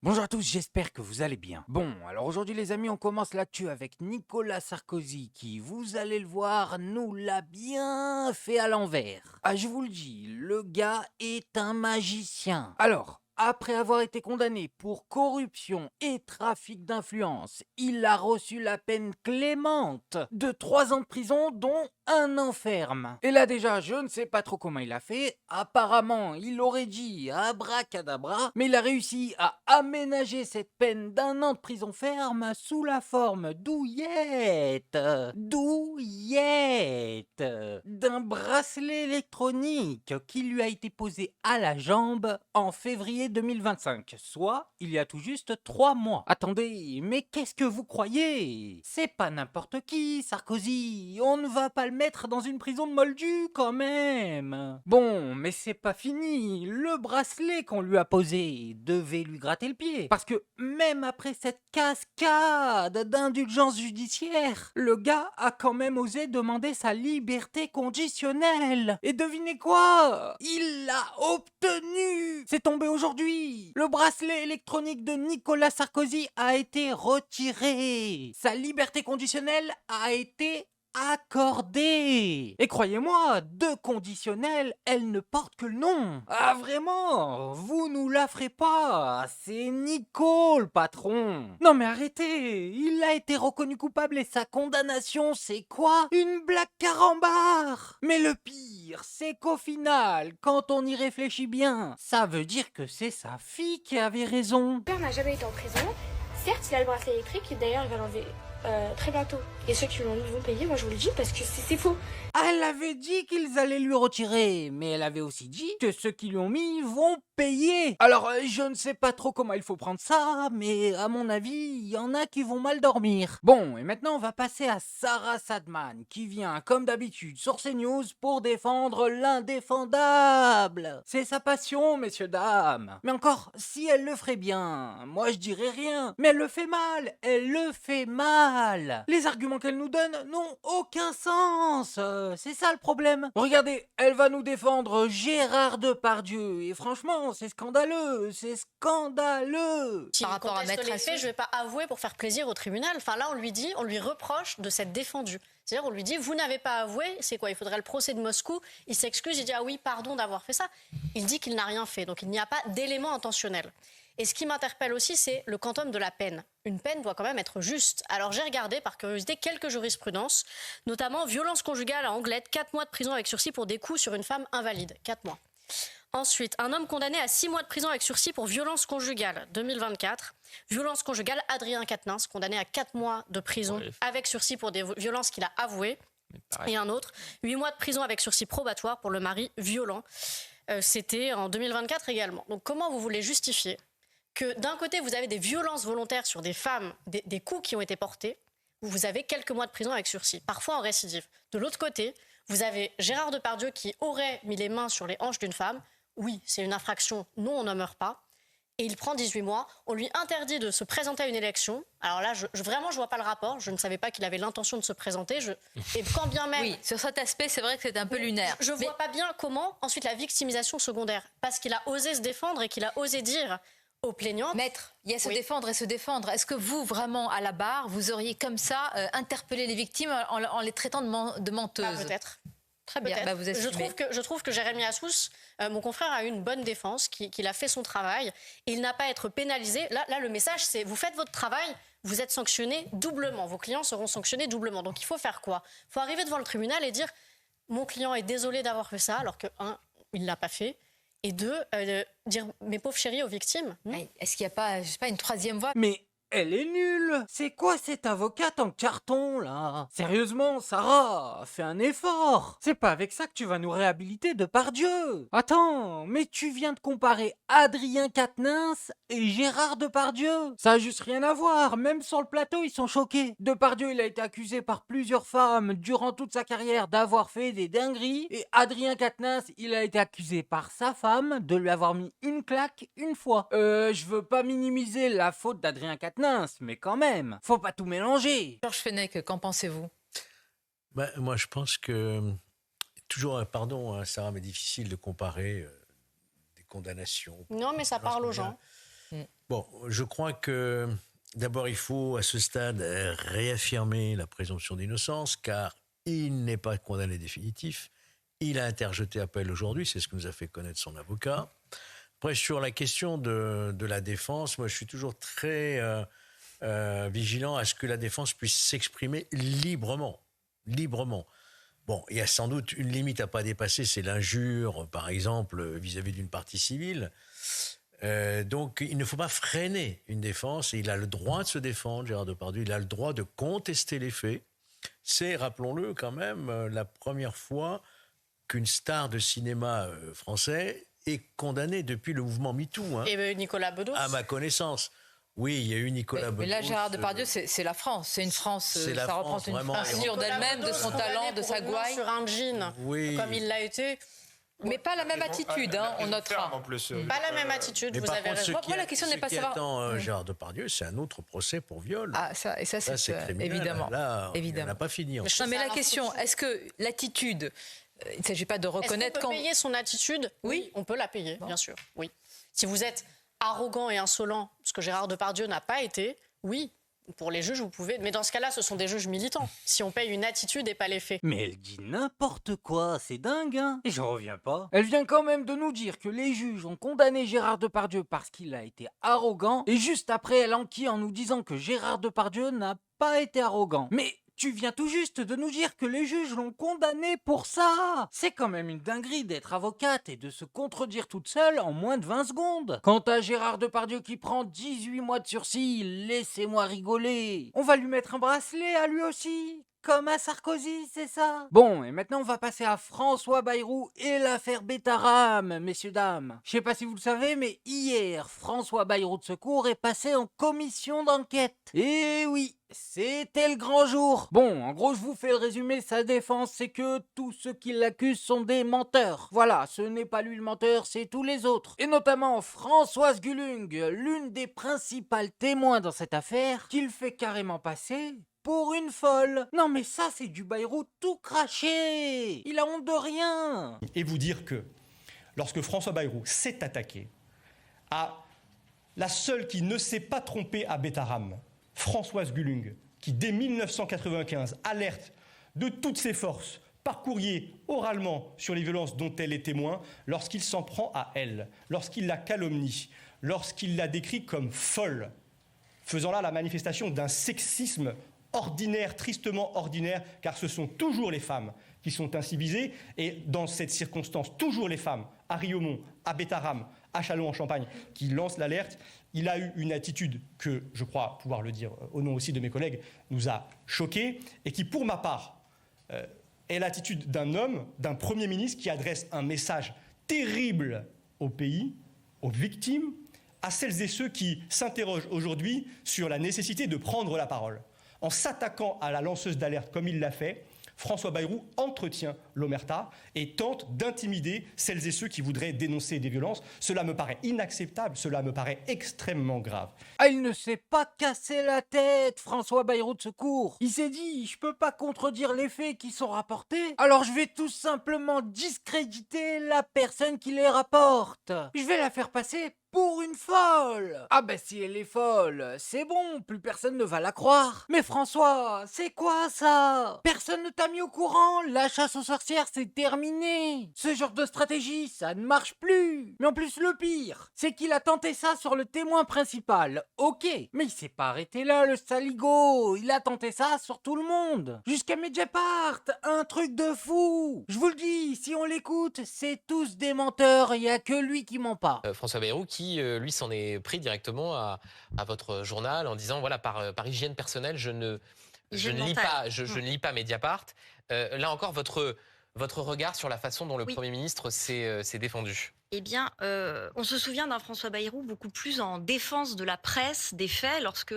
Bonjour à tous, j'espère que vous allez bien. Bon, alors aujourd'hui les amis, on commence l'actu avec Nicolas Sarkozy qui, vous allez le voir, nous l'a bien fait à l'envers. Ah, je vous le dis, le gars est un magicien. Alors, après avoir été condamné pour corruption et trafic d'influence, il a reçu la peine clémente de 3 ans de prison, dont 1 an ferme. Et là déjà, je ne sais pas trop comment il a fait. Apparemment, il aurait dit abracadabra, mais il a réussi à aménager cette peine d'1 an de prison ferme sous la forme d'un bracelet électronique qui lui a été posé à la jambe en février 2025, soit il y a tout juste 3 mois. Attendez, mais qu'est-ce que vous croyez? C'est pas n'importe qui, Sarkozy. On ne va pas le mettre dans une prison de Moldu quand même. Bon, mais c'est pas fini. Le bracelet qu'on lui a posé devait lui gratter le pied. Parce que même après cette cascade d'indulgence judiciaire, le gars a quand même osé demander sa liberté conditionnelle. Et devinez quoi? Il l'a obtenu. C'est tombé aujourd'hui. Le bracelet électronique de Nicolas Sarkozy a été retiré. Sa liberté conditionnelle a été accordée. Et croyez-moi, de conditionnelle, elle ne porte que le nom. Ah vraiment? Vous nous la ferez pas. C'est Nico, le patron. Non mais arrêtez. Il a été reconnu coupable et sa condamnation, c'est quoi? Une blague carambar. Mais le pire, c'est qu'au final, quand on y réfléchit bien, ça veut dire que c'est sa fille qui avait raison. Mon père n'a jamais été en prison. Certes, il a le bracelet électrique et d'ailleurs, il va l'enlever très bientôt. Et ceux qui l'ont mis vont payer, moi je vous le dis, parce que c'est faux. Elle avait dit qu'ils allaient lui retirer, mais elle avait aussi dit que ceux qui lui ont mis vont payer. Alors, je ne sais pas trop comment il faut prendre ça, mais à mon avis, il y en a qui vont mal dormir. Bon, et maintenant on va passer à Sarah Sadman, qui vient, comme d'habitude, sur CNews pour défendre l'indéfendable. C'est sa passion, messieurs, dames. Mais encore, si elle le ferait bien, moi je dirais rien. Mais elle le fait mal, elle le fait mal. Les arguments qu'elle nous donne n'ont aucun sens. C'est ça le problème. Regardez, elle va nous défendre Gérard Depardieu. Et franchement, c'est scandaleux. C'est scandaleux. Par rapport à Maître les faits, Assou. je vais pas avouer pour faire plaisir au tribunal. Enfin là, on lui reproche de s'être défendu. C'est-à-dire, on lui dit, vous n'avez pas avoué, c'est quoi? Il faudrait le procès de Moscou. Il s'excuse, il dit, ah oui, pardon d'avoir fait ça. Il dit qu'il n'a rien fait, donc il n'y a pas d'élément intentionnel. Et ce qui m'interpelle aussi, c'est le quantum de la peine. Une peine doit quand même être juste. Alors j'ai regardé par curiosité quelques jurisprudences, notamment violence conjugale à Anglette, 4 mois de prison avec sursis pour des coups sur une femme invalide. 4 mois. Ensuite, un homme condamné à 6 mois de prison avec sursis pour violence conjugale, 2024. Violence conjugale, Adrien Quatennens, condamné à 4 mois de prison avec sursis pour des violences qu'il a avouées. Et un autre, 8 mois de prison avec sursis probatoire pour le mari violent. C'était en 2024 également. Donc comment vous voulez justifier que d'un côté, vous avez des violences volontaires sur des femmes, des coups qui ont été portés, où vous avez quelques mois de prison avec sursis, parfois en récidive. De l'autre côté, vous avez Gérard Depardieu qui aurait mis les mains sur les hanches d'une femme. Oui, c'est une infraction, non, on ne meurt pas. Et il prend 18 mois. On lui interdit de se présenter à une élection. Alors là, vraiment, je ne vois pas le rapport. Je ne savais pas qu'il avait l'intention de se présenter. Et quand bien même... Oui, sur cet aspect, c'est vrai que c'est un peu lunaire. Je ne vois pas bien comment, ensuite, la victimisation secondaire. Parce qu'il a osé se défendre et qu'il a osé dire aux plaignantes... Maître, il y a se défendre et se défendre. Est-ce que vous, vraiment, à la barre, vous auriez comme ça interpellé les victimes en les traitant de menteuses? Peut-être. Très bien, bah vous assumez. Je trouve que Jérémy Assous, mon confrère, a eu une bonne défense, qu'il a fait son travail. Il n'a pas à être pénalisé. Là, le message, c'est vous faites votre travail, vous êtes sanctionné doublement. Vos clients seront sanctionnés doublement. Donc il faut faire quoi? Il faut arriver devant le tribunal et dire mon client est désolé d'avoir fait ça, alors que, un, il ne l'a pas fait. Et deux, dire mes pauvres chéris aux victimes. Est-ce qu'il n'y a pas, je sais pas, une troisième voie? Mais elle est nulle. C'est quoi cette avocate en carton, là? Sérieusement, Sarah, fais un effort. C'est pas avec ça que tu vas nous réhabiliter Depardieu. Attends, mais tu viens de comparer Adrien Quatennens et Gérard Depardieu. Ça a juste rien à voir. Même sur le plateau, ils sont choqués. Depardieu, il a été accusé par plusieurs femmes durant toute sa carrière d'avoir fait des dingueries. Et Adrien Quatennens, il a été accusé par sa femme de lui avoir mis une claque une fois. Je veux pas minimiser la faute d'Adrien Quatennens, mais quand même, faut pas tout mélanger. Georges Fenech, qu'en pensez-vous? Moi, je pense que, toujours, pardon, Sarah, mais difficile de comparer des condamnations. Non, mais ça parle aux gens. Bon, je crois que d'abord, il faut à ce stade réaffirmer la présomption d'innocence, car il n'est pas condamné définitif. Il a interjeté appel aujourd'hui, c'est ce que nous a fait connaître son avocat. Après, sur la question de la défense, moi, je suis toujours très vigilant à ce que la défense puisse s'exprimer librement. Librement. Bon, il y a sans doute une limite à pas dépasser, c'est l'injure, par exemple, vis-à-vis d'une partie civile. Donc, il ne faut pas freiner une défense. Et il a le droit de se défendre, Gérard Depardieu. Il a le droit de contester les faits. C'est, rappelons-le quand même, la première fois qu'une star de cinéma français est condamnée depuis le mouvement MeToo. Hein, Et Nicolas Bedos. à ma connaissance. Oui, il y a eu Nicolas Bedos. Mais là, Gérard Depardieu, c'est la France. C'est une France, C'est la ça France, représente une vraiment. France sûre d'elle-même, de son talent, de sa gouaille. Sur un jean, Oui. comme il l'a été. Mais pas la même attitude, hein, on notera. En plus, Pas la même attitude, Mais vous par avez contre, raison. Moi, la question n'est pas ce qui savoir- attend Gérard Depardieu, c'est un autre procès pour viol. Ah, ça, et ça, Là, c'est criminel. évidemment. Là, Évidemment. on n'a pas fini. Mais Non, mais Ça, la question, est-ce que l'attitude, il ne s'agit pas de Est-ce reconnaître qu'on peut payer son attitude? Oui, on peut la payer, bien sûr. Oui. Si vous êtes arrogant et insolent, ce que Gérard Depardieu n'a pas été, oui, pour les juges, vous pouvez. Mais dans ce cas-là, ce sont des juges militants. Si on paye une attitude et pas les faits. Mais elle dit n'importe quoi, c'est dingue, hein. Et j'en reviens pas. Elle vient quand même de nous dire que les juges ont condamné Gérard Depardieu parce qu'il a été arrogant, et juste après elle enquille en nous disant que Gérard Depardieu n'a pas été arrogant. Mais tu viens tout juste de nous dire que les juges l'ont condamné pour ça. C'est quand même une dinguerie d'être avocate et de se contredire toute seule en moins de 20 secondes. Quant à Gérard Depardieu qui prend 18 mois de sursis, laissez-moi rigoler. On va lui mettre un bracelet à lui aussi. Comme à Sarkozy, c'est ça? Bon, et maintenant on va passer à François Bayrou et l'affaire Bétaram, messieurs, dames. Je sais pas si vous le savez, mais hier, François Bayrou de Secours est passé en commission d'enquête. Et oui, c'était le grand jour. Bon, en gros, je vous fais le résumé, sa défense, c'est que tous ceux qui l'accusent sont des menteurs. Voilà, ce n'est pas lui le menteur, c'est tous les autres. Et notamment Françoise Gulung, l'une des principales témoins dans cette affaire, qu'il fait carrément passer pour une folle. Non mais ça c'est du Bayrou tout craché. Il a honte de rien. Et vous dire que lorsque François Bayrou s'est attaqué à la seule qui ne s'est pas trompée à Bétaram, Françoise Gulung, qui dès 1995 alerte de toutes ses forces par courrier, oralement, sur les violences dont elle est témoin, lorsqu'il s'en prend à elle, lorsqu'il la calomnie, lorsqu'il la décrit comme folle, faisant là la manifestation d'un sexisme ordinaire, tristement ordinaire, car ce sont toujours les femmes qui sont ainsi visées, et dans cette circonstance, toujours les femmes, à Riaumont, à Bétaram, à Châlons-en-Champagne, qui lancent l'alerte. Il a eu une attitude que, je crois pouvoir le dire au nom aussi de mes collègues, nous a choqués, et qui, pour ma part, est l'attitude d'un homme, d'un Premier ministre qui adresse un message terrible au pays, aux victimes, à celles et ceux qui s'interrogent aujourd'hui sur la nécessité de prendre la parole. En s'attaquant à la lanceuse d'alerte comme il l'a fait, François Bayrou entretient l'omerta et tente d'intimider celles et ceux qui voudraient dénoncer des violences. Cela me paraît inacceptable, cela me paraît extrêmement grave. Ah, il ne s'est pas cassé la tête, François Bayrou de Secours. Il s'est dit, je peux pas contredire les faits qui sont rapportés, alors je vais tout simplement discréditer la personne qui les rapporte. Je vais la faire passer pour une folle. Ah bah si elle est folle, c'est bon, plus personne ne va la croire. Mais François, c'est quoi ça? Personne ne t'a mis au courant, la chasse aux sorcières c'est terminé. Ce genre de stratégie, ça ne marche plus. Mais en plus le pire, c'est qu'il a tenté ça sur le témoin principal. Ok, mais il s'est pas arrêté là le saligo. Il a tenté ça sur tout le monde. Jusqu'à Mediapart, un truc de fou. Je vous le dis, si on l'écoute, c'est tous des menteurs, il y a que lui qui ment pas. François Bayrou qui, lui, s'en est pris directement à votre journal en disant, voilà, par hygiène personnelle, je ne lis pas Mediapart. Là encore, votre regard sur la façon dont le Premier ministre s'est défendu. Eh bien, on se souvient d'un François Bayrou beaucoup plus en défense de la presse, des faits, lorsque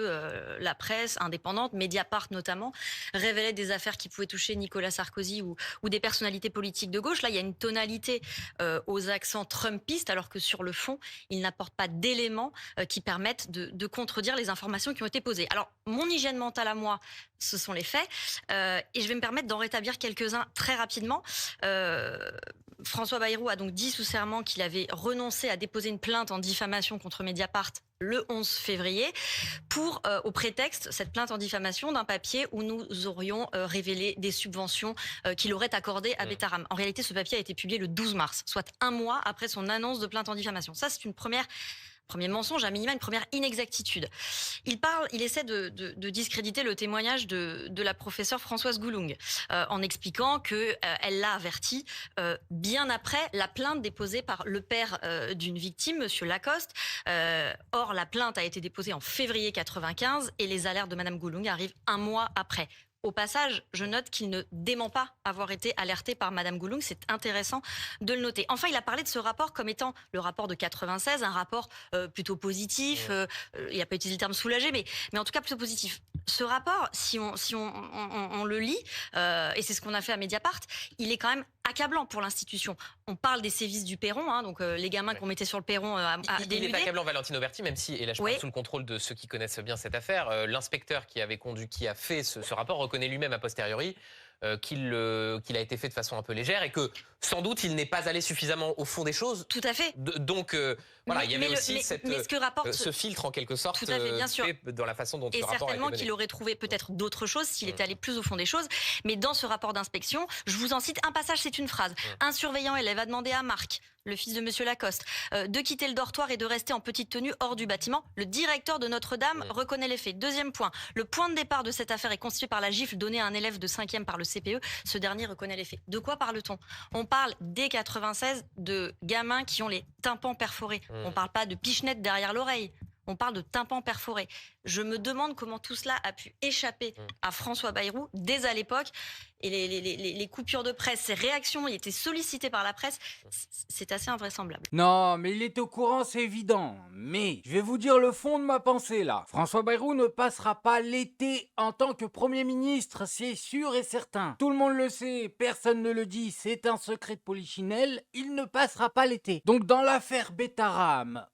la presse indépendante, Mediapart notamment, révélait des affaires qui pouvaient toucher Nicolas Sarkozy ou des personnalités politiques de gauche. Là, il y a une tonalité aux accents trumpistes, alors que sur le fond, il n'apporte pas d'éléments qui permettent de contredire les informations qui ont été posées. Alors, mon hygiène mentale à moi, ce sont les faits, et je vais me permettre d'en rétablir quelques-uns très rapidement. François Bayrou a donc dit sous serment qu'il qui avait renoncé à déposer une plainte en diffamation contre Mediapart le 11 février, au prétexte, cette plainte en diffamation, d'un papier où nous aurions révélé des subventions qu'il aurait accordées à Betharam. En réalité, ce papier a été publié le 12 mars, soit un mois après son annonce de plainte en diffamation. Ça, c'est premier mensonge, à minima, une première inexactitude. Il essaie de discréditer le témoignage de la professeure Françoise Goulung en expliquant qu'elle l'a averti bien après la plainte déposée par le père d'une victime, Monsieur Lacoste. Or, la plainte a été déposée en février 95 et les alertes de Madame Goulung arrivent un mois après. Au passage, je note qu'il ne dément pas avoir été alerté par Madame Goulung. C'est intéressant de le noter. Enfin, il a parlé de ce rapport comme étant le rapport de 96, un rapport plutôt positif. Il n'a pas utilisé le terme soulagé, mais en tout cas plutôt positif. Ce rapport, si on le lit, et c'est ce qu'on a fait à Mediapart, il est quand même accablant pour l'institution. On parle des sévices du perron, donc les gamins qu'on mettait sur le perron à dénuder. Il est accablant, Valentine Auberti, même si, et là je parle sous le contrôle de ceux qui connaissent bien cette affaire, l'inspecteur qui a fait ce rapport reconnaît lui-même a posteriori qu'il a été fait de façon un peu légère et que sans doute il n'est pas allé suffisamment au fond des choses. Tout à fait. Donc voilà, il y avait aussi ce filtre en quelque sorte tout à fait, bien sûr. Dans la façon dont et ce rapport a été certainement mené. qu'il aurait trouvé peut-être d'autres choses s'il était allé plus au fond des choses. Mais dans ce rapport d'inspection, je vous en cite un passage, c'est une phrase. Un surveillant élève a demandé à Marc, le fils de Monsieur Lacoste, de quitter le dortoir et de rester en petite tenue hors du bâtiment. Le directeur de Notre-Dame reconnaît les faits. Deuxième point, le point de départ de cette affaire est constitué par la gifle donnée à un élève de 5e par le CPE. Ce dernier reconnaît les faits. De quoi parle-t-on ? On parle dès 96 de gamins qui ont les tympans perforés. On ne parle pas de pichenettes derrière l'oreille. On parle de tympans perforés. Je me demande comment tout cela a pu échapper à François Bayrou dès à l'époque. Et les coupures de presse, ses réactions, il était sollicité par la presse. C'est assez invraisemblable. Non, mais il est au courant, c'est évident. Mais je vais vous dire le fond de ma pensée là. François Bayrou ne passera pas l'été en tant que Premier ministre, c'est sûr et certain. Tout le monde le sait, personne ne le dit, c'est un secret de polichinelle, il ne passera pas l'été. Donc dans l'affaire Betharam,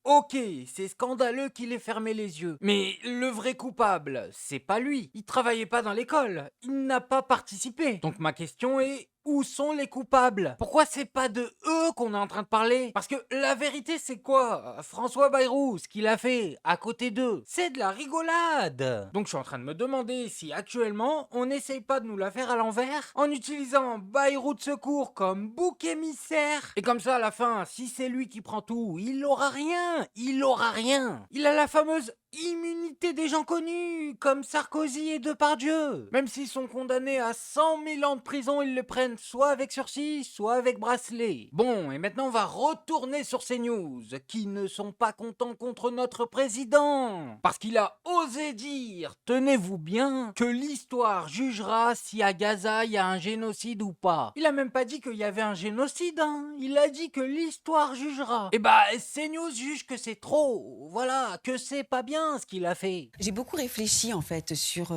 Ok, c'est scandaleux qu'il ait fermé les yeux. Mais le vrai coupable, c'est pas lui. Il travaillait pas dans l'école. Il n'a pas participé. Donc ma question est, où sont les coupables ? Pourquoi c'est pas de eux qu'on est en train de parler ? Parce que la vérité c'est quoi ? François Bayrou, ce qu'il a fait à côté d'eux, c'est de la rigolade. Donc je suis en train de me demander si actuellement on n'essaye pas de nous la faire à l'envers en utilisant Bayrou de secours comme bouc émissaire. Et comme ça à la fin, si c'est lui qui prend tout, il aura rien. Il a la fameuse immunité des gens connus, comme Sarkozy et Depardieu. Même s'ils sont condamnés à 100 000 ans de prison, ils le prennent soit avec sursis, soit avec bracelet. Bon, et maintenant on va retourner sur ces news, qui ne sont pas contents contre notre président. Parce qu'il a osé dire, tenez-vous bien, que l'histoire jugera si à Gaza il y a un génocide ou pas. Il a même pas dit qu'il y avait un génocide, il a dit que l'histoire jugera. Et bah, CNews juge que c'est trop, voilà, que c'est pas bien ce qu'il a fait. J'ai beaucoup réfléchi en fait sur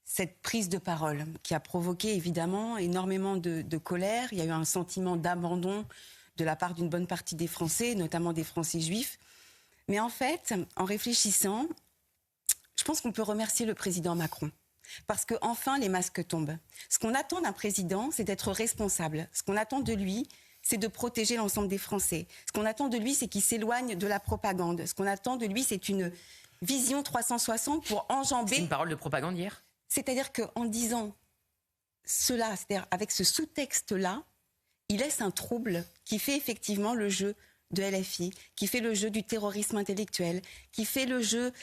cette prise de parole qui a provoqué évidemment énormément de colère. Il y a eu un sentiment d'abandon de la part d'une bonne partie des Français, notamment des Français juifs. Mais en fait, en réfléchissant, je pense qu'on peut remercier le président Macron. Parce que enfin les masques tombent. Ce qu'on attend d'un président, c'est d'être responsable. Ce qu'on attend de lui, c'est de protéger l'ensemble des Français. Ce qu'on attend de lui, c'est qu'il s'éloigne de la propagande. Ce qu'on attend de lui, c'est une vision 360 pour enjamber... C'est une parole de propagande hier ? C'est-à-dire qu'en disant cela, c'est-à-dire avec ce sous-texte-là, il laisse un trouble qui fait effectivement le jeu de LFI, qui fait le jeu du terrorisme intellectuel, qui fait le jeu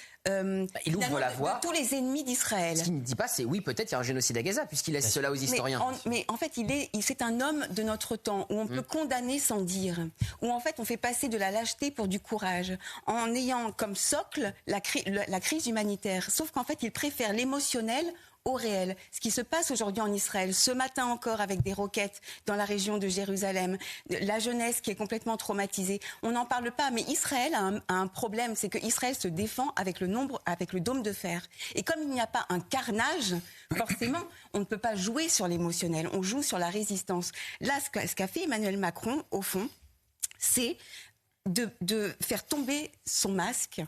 il ouvre la voie de tous les ennemis d'Israël. Ce qu'il ne dit pas, c'est oui, peut-être il y a un génocide à Gaza, puisqu'il laisse cela aux historiens. Mais en fait, c'est un homme de notre temps, où on peut condamner sans dire, où en fait on fait passer de la lâcheté pour du courage, en ayant comme socle la crise humanitaire. Sauf qu'en fait, il préfère l'émotionnel au réel. Ce qui se passe aujourd'hui en Israël, ce matin encore avec des roquettes dans la région de Jérusalem, la jeunesse qui est complètement traumatisée, on n'en parle pas, mais Israël a un problème, c'est que Israël se défend avec le dôme de fer. Et comme il n'y a pas un carnage, forcément, on ne peut pas jouer sur l'émotionnel, on joue sur la résistance. Là, ce qu'a fait Emmanuel Macron, au fond, c'est de faire tomber son masque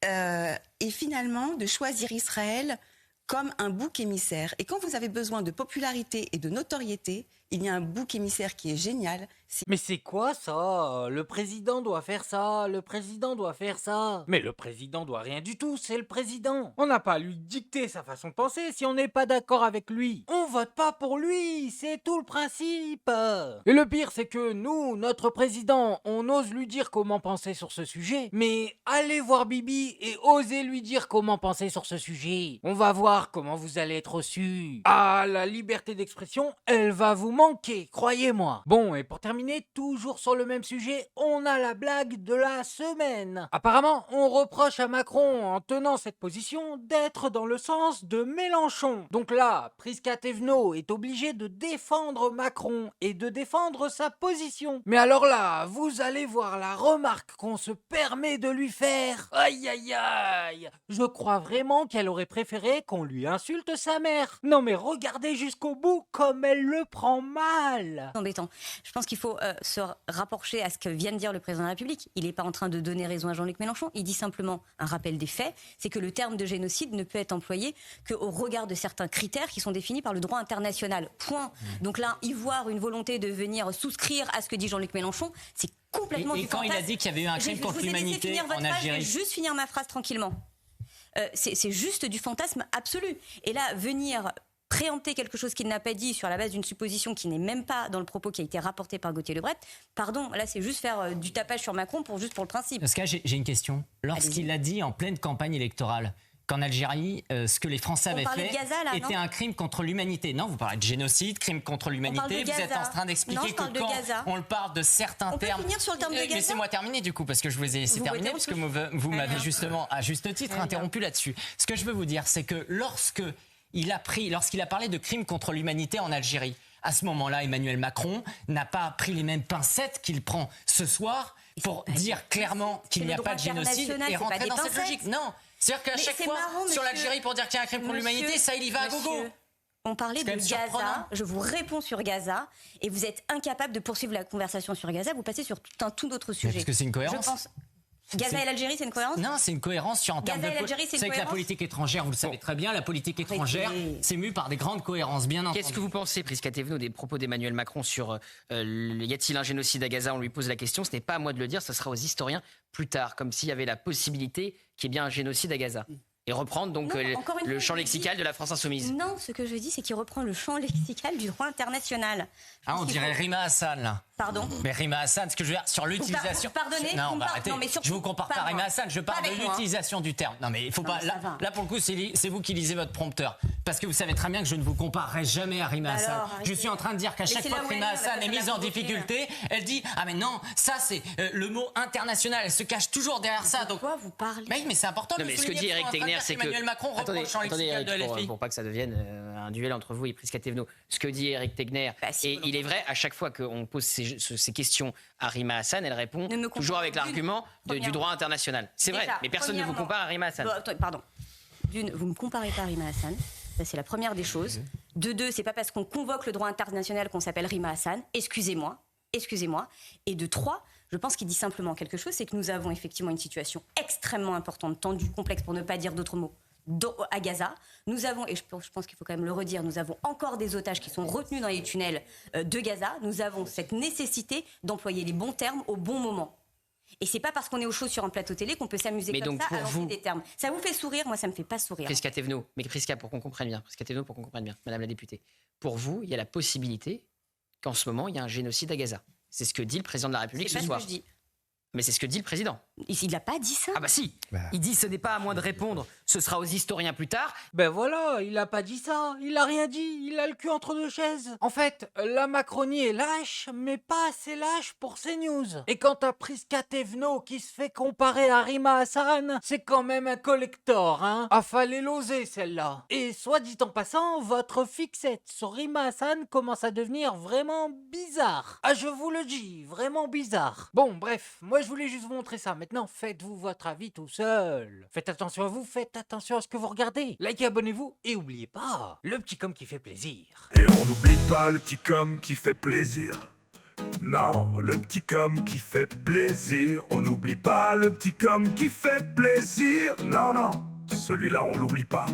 et finalement de choisir Israël comme un bouc émissaire. Et quand vous avez besoin de popularité et de notoriété, il y a un bouc émissaire qui est génial, Mais c'est quoi ça? Le président doit faire ça, le président doit faire ça. Mais le président doit rien du tout, c'est le président. On n'a pas à lui dicter sa façon de penser si on n'est pas d'accord avec lui. On vote pas pour lui, c'est tout le principe. Et le pire, c'est que nous, notre président, on ose lui dire comment penser sur ce sujet. Mais allez voir Bibi et osez lui dire comment penser sur ce sujet. On va voir comment vous allez être reçus. Ah, la liberté d'expression, elle va vous manquer, croyez-moi. Bon, et pour terminer, toujours sur le même sujet, on a la blague de la semaine. Apparemment, on reproche à Macron, en tenant cette position, d'être dans le sens de Mélenchon. Donc là, Prisca Thévenot est obligé de défendre Macron et de défendre sa position. Mais alors là, vous allez voir la remarque qu'on se permet de lui faire. Aïe aïe aïe! Je crois vraiment qu'elle aurait préféré qu'on lui insulte sa mère. Non mais regardez jusqu'au bout comme elle le prend mal. Embêtant. Je pense qu'il faut se rapprocher à ce que vient de dire le président de la République. Il n'est pas en train de donner raison à Jean-Luc Mélenchon. Il dit simplement un rappel des faits. C'est que le terme de génocide ne peut être employé qu'au regard de certains critères qui sont définis par le droit international. Point. Donc là, y voir une volonté de venir souscrire à ce que dit Jean-Luc Mélenchon, c'est complètement du quand fantasme. il a dit qu'il y avait eu un crime contre l'humanité en Algérie. Je vais juste finir ma phrase tranquillement. C'est juste du fantasme absolu. Et là, venir préempter quelque chose qu'il n'a pas dit sur la base d'une supposition qui n'est même pas dans le propos qui a été rapporté par Gauthier Lebret, pardon, là c'est juste faire du tapage sur Macron juste pour le principe. Parce que j'ai une question. Lorsqu'il a dit en pleine campagne électorale qu'en Algérie, ce que les Français avaient fait Gaza, là, était un crime contre l'humanité. Non, vous parlez de génocide, crime contre l'humanité. Vous êtes en train d'expliquer que quand on le parle de certains termes... On peut finir sur le terme de Gaza. Laissez-moi terminer du coup, parce que je vous ai laissé terminer, parce que vous m'avez justement, à juste titre, interrompu là-dessus. Ce que je veux vous dire, c'est que lorsqu'il a parlé de crimes contre l'humanité en Algérie, à ce moment-là, Emmanuel Macron n'a pas pris les mêmes pincettes qu'il prend ce soir pour dire clairement qu'il n'y a pas de génocide et rentrer dans cette logique. Non, c'est-à-dire qu'à chaque fois, sur l'Algérie, pour dire qu'il y a un crime contre l'humanité, ça, il y va à gogo. On parlait de Gaza, je vous réponds sur Gaza, et vous êtes incapable de poursuivre la conversation sur Gaza, vous passez sur tout autre sujet. Parce que c'est une cohérence. Gaza et l'Algérie, c'est une cohérence? Non, c'est une cohérence sur un terme de politique. C'est que la politique étrangère, vous le savez très bien, la politique étrangère, c'est mu par des grandes cohérences, bien entendu. Qu'est-ce que vous pensez, Prisca Thévenot, des propos d'Emmanuel Macron sur y a-t-il un génocide à Gaza? On lui pose la question, ce n'est pas à moi de le dire, ce sera aux historiens plus tard, comme s'il y avait la possibilité qu'il y ait bien un génocide à Gaza. Et reprendre donc le champ lexical de la France insoumise. Non, ce que je dis, c'est qu'il reprend le champ lexical du droit international. Ah, on dirait Rima Hassan, là. Pardon? Mais Rima Hassan, ce que je veux dire, sur l'utilisation... Pardonnez, non, arrêtez. Non, mais surtout, je vous compare pas à Rima Hassan, je parle de l'utilisation du terme. Non, mais il faut pas... Là, pour le coup, c'est vous qui lisez votre prompteur. Parce que vous savez très bien que je ne vous comparerai jamais à Rima Hassan. Je suis en train de dire qu'à chaque fois que Rima Hassan est mise en difficulté, elle dit « Ah, mais non, ça, c'est le mot international. » Elle se cache toujours derrière ça. Donc... Pourquoi vous parlez? Mais c'est important de souligner. Ce que dit Éric Tegner, c'est que... Emmanuel Macron reprend le champ lexical de LFI. Pour pas que ça devienne un duel entre vous et Prisca Thévenot. Ce que dit Éric Tegner, et il est vrai, à chaque fois qu'on pose ces questions à Rima Hassan, elle répond toujours avec l'argument du droit international. C'est vrai, mais personne ne vous compare à Rima Hassan. Pardon. D'une, vous ne me comparez pas à Rima Hassan. Ça, c'est la première des choses. De deux, c'est pas parce qu'on convoque le droit international qu'on s'appelle Rima Hassan. Excusez-moi. Et de trois, je pense qu'il dit simplement quelque chose, c'est que nous avons effectivement une situation extrêmement importante, tendue, complexe, pour ne pas dire d'autres mots, à Gaza. Nous avons, et je pense qu'il faut quand même le redire, nous avons encore des otages qui sont retenus dans les tunnels de Gaza. Nous avons cette nécessité d'employer les bons termes au bon moment. Et c'est pas parce qu'on est au chaud sur un plateau télé qu'on peut s'amuser comme ça à lancer des termes. Ça vous fait sourire, moi ça me fait pas sourire. Prisca Thévenot, pour qu'on comprenne bien, Madame la députée, pour vous, il y a la possibilité qu'en ce moment, il y a un génocide à Gaza. C'est ce que dit le président de la République ce soir. C'est pas ce que je dis. Mais c'est ce que dit le président. Il n'a pas dit ça. Ah bah si. Il dit ce n'est pas à moi de répondre, ce sera aux historiens plus tard. Ben voilà, il a pas dit ça, il a rien dit, il a le cul entre deux chaises. En fait, la Macronie est lâche, mais pas assez lâche pour CNews. Et quant à Prisca Thévenot qui se fait comparer à Rima Hassan, c'est quand même un collector, hein. Ah, fallait l'oser celle-là. Et soit dit en passant, votre fixette sur Rima Hassan commence à devenir vraiment bizarre. Ah, je vous le dis, vraiment bizarre. Bon, bref, moi je voulais juste vous montrer ça. Maintenant, faites-vous votre avis tout seul. Faites attention à vous, faites attention à ce que vous regardez. Likez, abonnez-vous et oubliez pas, le petit com qui fait plaisir. Et on n'oublie pas le petit com qui fait plaisir. Non, le petit com qui fait plaisir. On n'oublie pas le petit com qui fait plaisir. Non, celui-là on l'oublie pas.